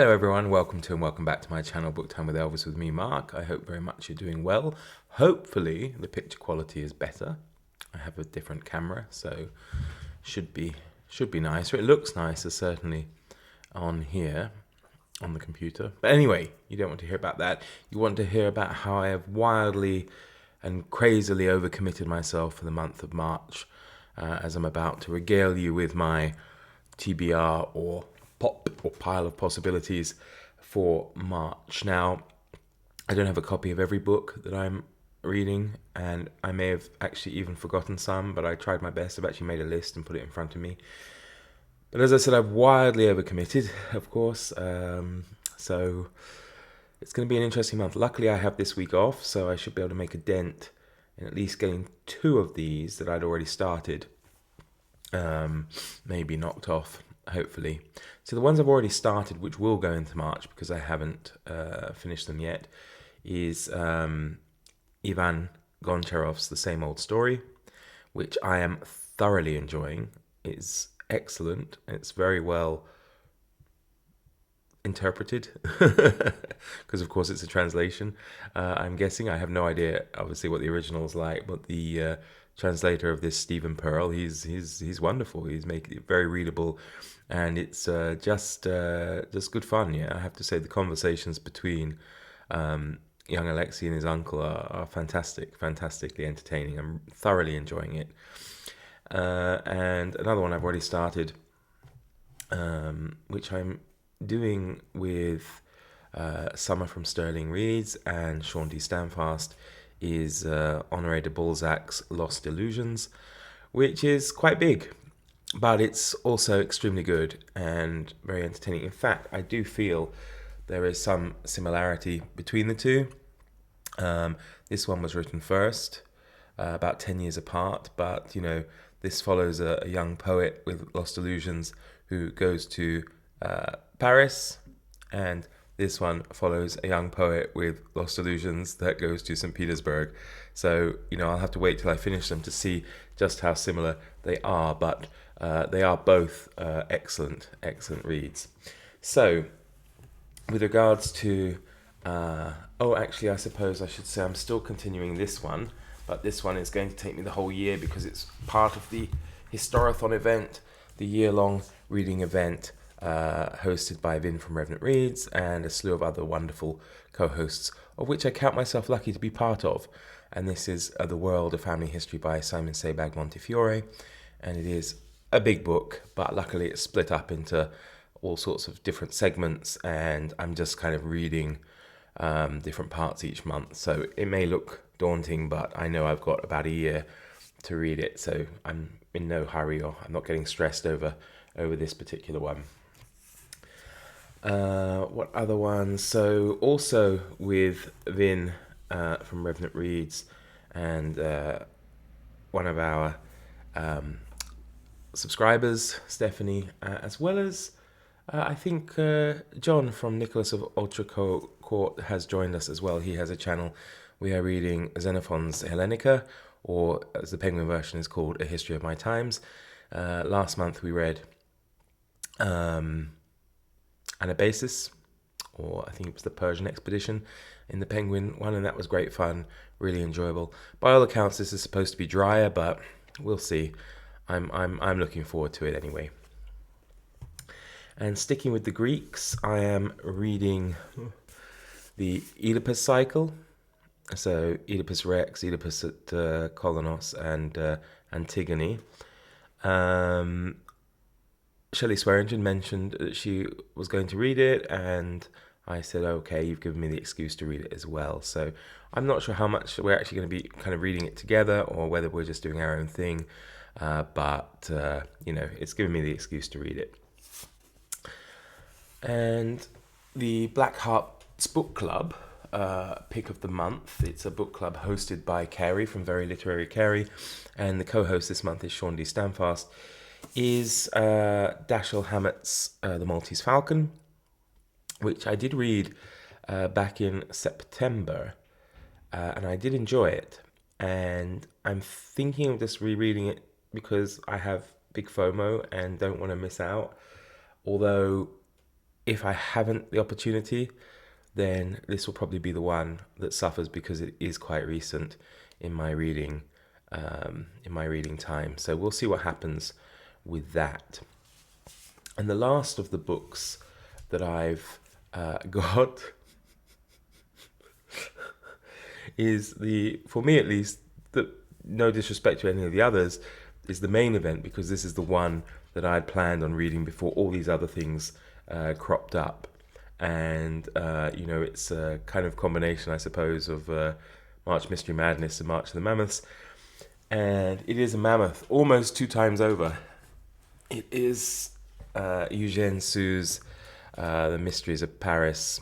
Hello everyone, welcome to and welcome back to my channel Book Time with Elvis with me, Mark. I hope very much you're doing well. Hopefully the picture quality is better. I have a different camera, so should be nicer. It looks nicer certainly on here on the computer. But anyway, you don't want to hear about that. You want to hear about how I have wildly and crazily overcommitted myself for the month of March, as I'm about to regale you with my TBR or pile of possibilities for March. Now, I don't have a copy of every book that I'm reading, and I may have actually even forgotten some, but I tried my best. I've actually made a list and put it in front of me. But as I said, I've wildly overcommitted, of course, so it's going to be an interesting month. Luckily, I have this week off, so I should be able to make a dent in at least getting 2 of these that I'd already started, maybe knocked off, hopefully. So the ones I've already started, which will go into March because I haven't finished them yet, is Ivan Goncharov's The Same Old Story, which I am thoroughly enjoying. It's excellent. It's very well interpreted because of course it's a translation. I'm guessing, I have no idea obviously what the original's like, but the translator of this, Stephen Pearl, he's wonderful. He's making it very readable, and it's just good fun. Yeah, I have to say the conversations between young Alexei and his uncle are fantastically entertaining. I'm thoroughly enjoying it. And another one I've already started, which I'm doing with Summer from Sterling Reads and Sean D. Standfast, is Honoré de Balzac's Lost Illusions, which is quite big, but it's also extremely good and very entertaining. In fact, I do feel there is some similarity between the two. This one was written first, about 10 years apart, but this follows a young poet with Lost Illusions who goes to Paris, and this one follows a young poet with Lost Illusions that goes to St. Petersburg. So, I'll have to wait till I finish them to see just how similar they are, but they are both excellent reads. So, with regards to... actually, I suppose I should say I'm still continuing this one, but this one is going to take me the whole year because it's part of the Historathon event, the year-long reading event hosted by Vin from Revenant Reads and a slew of other wonderful co-hosts, of which I count myself lucky to be part of. And this is The World of Family History by Simon Sebag Montefiore, and it is a big book, but luckily it's split up into all sorts of different segments, and I'm just kind of reading different parts each month. So it may look daunting, but I know I've got about a year to read it, so I'm in no hurry, or I'm not getting stressed over this particular one. What other ones? So also with Vin from Revenant Reads and one of our subscribers, Stephanie, as well as I think John from Nicholas of Ultra Court has joined us as well. He has a channel. We are reading Xenophon's Hellenica, or as the Penguin version is called, A History of My Times. Last month we read Anabasis, or I think it was the Persian expedition in the Penguin one, and that was great fun, really enjoyable. By all accounts, this is supposed to be drier, but we'll see. I'm looking forward to it anyway. And sticking with the Greeks, I am reading the Oedipus cycle. So Oedipus Rex, Oedipus at Kolonos, and Antigone. Shelley Swearingen mentioned that she was going to read it, and I said, okay, you've given me the excuse to read it as well. So I'm not sure how much we're actually going to be kind of reading it together, or whether we're just doing our own thing, but it's given me the excuse to read it. And the Black Hearts Book Club pick of the month. It's a book club hosted by Carrie from Very Literary Carrie, and the co-host this month is Sean D. Standfast, is Dashiell Hammett's The Maltese Falcon, which I did read back in September, and I did enjoy it. And I'm thinking of just rereading it because I have big FOMO and don't want to miss out. Although if I haven't the opportunity, then this will probably be the one that suffers because it is quite recent in my reading, time. So we'll see what happens with that. And the last of the books that I've got is for me at least, no disrespect to any of the others, is the main event, because this is the one that I had planned on reading before all these other things cropped up. And, it's a kind of combination, I suppose, of March Mystery Madness and March of the Mammoths. And it is a mammoth almost 2 times over. It is Eugène Sue's The Mysteries of Paris,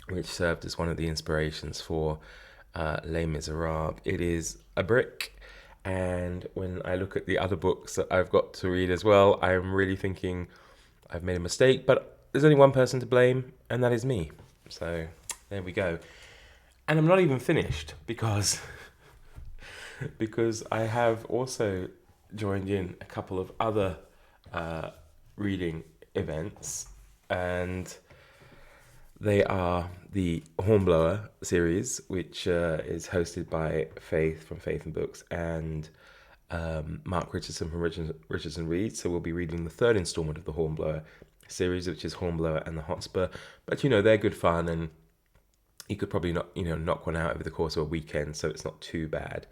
which served as one of the inspirations for Les Miserables. It is a brick, and when I look at the other books that I've got to read as well, I'm really thinking I've made a mistake, but there's only one person to blame, and that is me. So there we go. And I'm not even finished because I have also joined in a couple of other reading events, and they are the Hornblower series, which is hosted by Faith from Faith and Books and Mark Richardson from Richardson Reads. So we'll be reading the 3rd installment of the Hornblower series, which is Hornblower and the Hotspur. But they're good fun, and you could probably knock one out over the course of a weekend, so it's not too bad.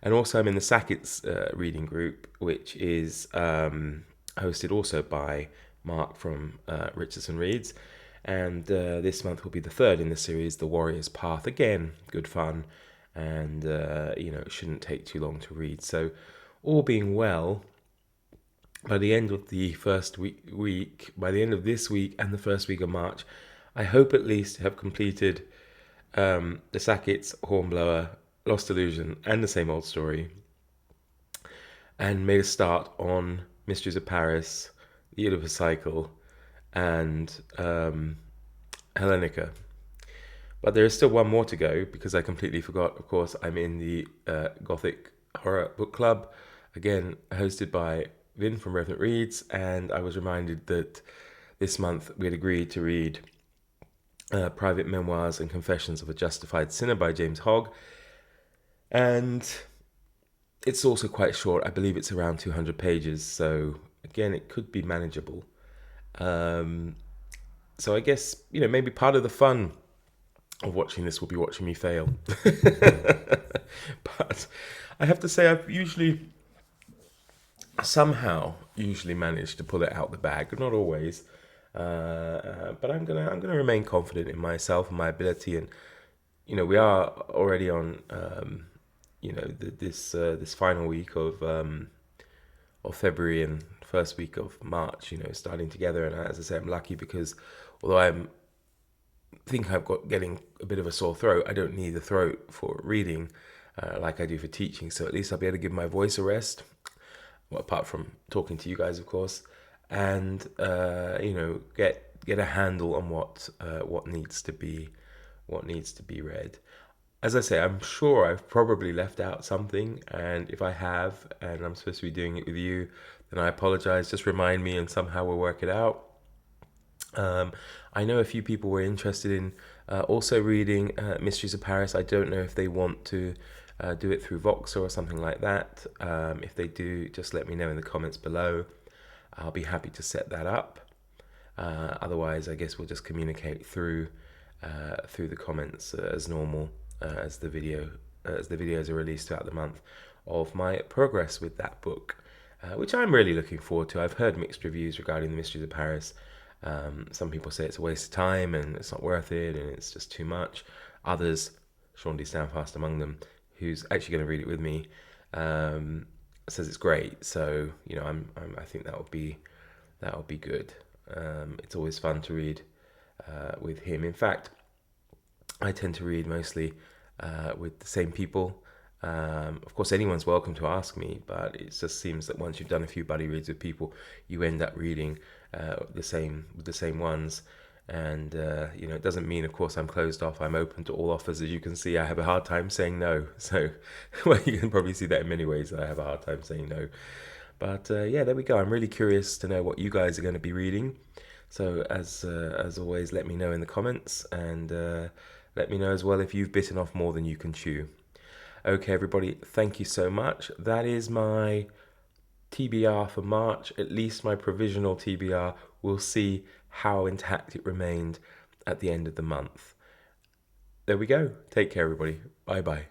And also I'm in the Sackett's reading group, which is hosted also by Mark from Richardson Reads. And this month will be the 3rd in the series, The Warrior's Path. Again, good fun, and it shouldn't take too long to read. So all being well, by the end of the first week, by the end of this week and the first week of March, I hope at least to have completed the Sackett's, Hornblower, Lost Illusion, and The Same Old Story, and made a start on Mysteries of Paris, The Oedipus Cycle, and Hellenica. But there is still one more to go, because I completely forgot. Of course, I'm in the Gothic Horror Book Club, again hosted by Vin from Revenant Reads, and I was reminded that this month we had agreed to read Private Memoirs and Confessions of a Justified Sinner by James Hogg, and it's also quite short. I believe it's around 200 pages, so again, it could be manageable. So I guess, maybe part of the fun of watching this will be watching me fail. But I have to say, I've somehow managed to pull it out the bag. Not always, but I'm gonna remain confident in myself and my ability. And we are already on this final week of February and first week of March, starting together. And as I say, I'm lucky because although I think I've got getting a bit of a sore throat, I don't need the throat for reading like I do for teaching. So at least I'll be able to give my voice a rest. Well, apart from talking to you guys, of course, and get a handle on what needs to be read. As I say, I'm sure I've probably left out something, and if I have, and I'm supposed to be doing it with you, then I apologize. Just remind me, and somehow we'll work it out. I know a few people were interested in also reading Mysteries of Paris. I don't know if they want to do it through Voxer or something like that. If they do, just let me know in the comments below. I'll be happy to set that up. Otherwise, I guess we'll just communicate through the comments as normal, as the videos are released throughout the month of my progress with that book, which I'm really looking forward to. I've heard mixed reviews regarding the Mysteries of Paris. Some people say it's a waste of time and it's not worth it and it's just too much. Others, Sean D. Stanfast among them, who's actually going to read it with me, says it's great. So I think that would be good. It's always fun to read with him. In fact, I tend to read mostly with the same people. Of course, anyone's welcome to ask me, but it just seems that once you've done a few buddy reads with people, you end up reading the same ones. And it doesn't mean, of course, I'm closed off. I'm open to all offers. As you can see, I have a hard time saying no. So, well, you can probably see that in many ways, that I have a hard time saying no. But there we go. I'm really curious to know what you guys are going to be reading. So as always, let me know in the comments, and let me know as well if you've bitten off more than you can chew. Okay, everybody, thank you so much. That is my TBR for March, at least my provisional TBR. We'll see how intact it remained at the end of the month. There we go. Take care, everybody. Bye bye.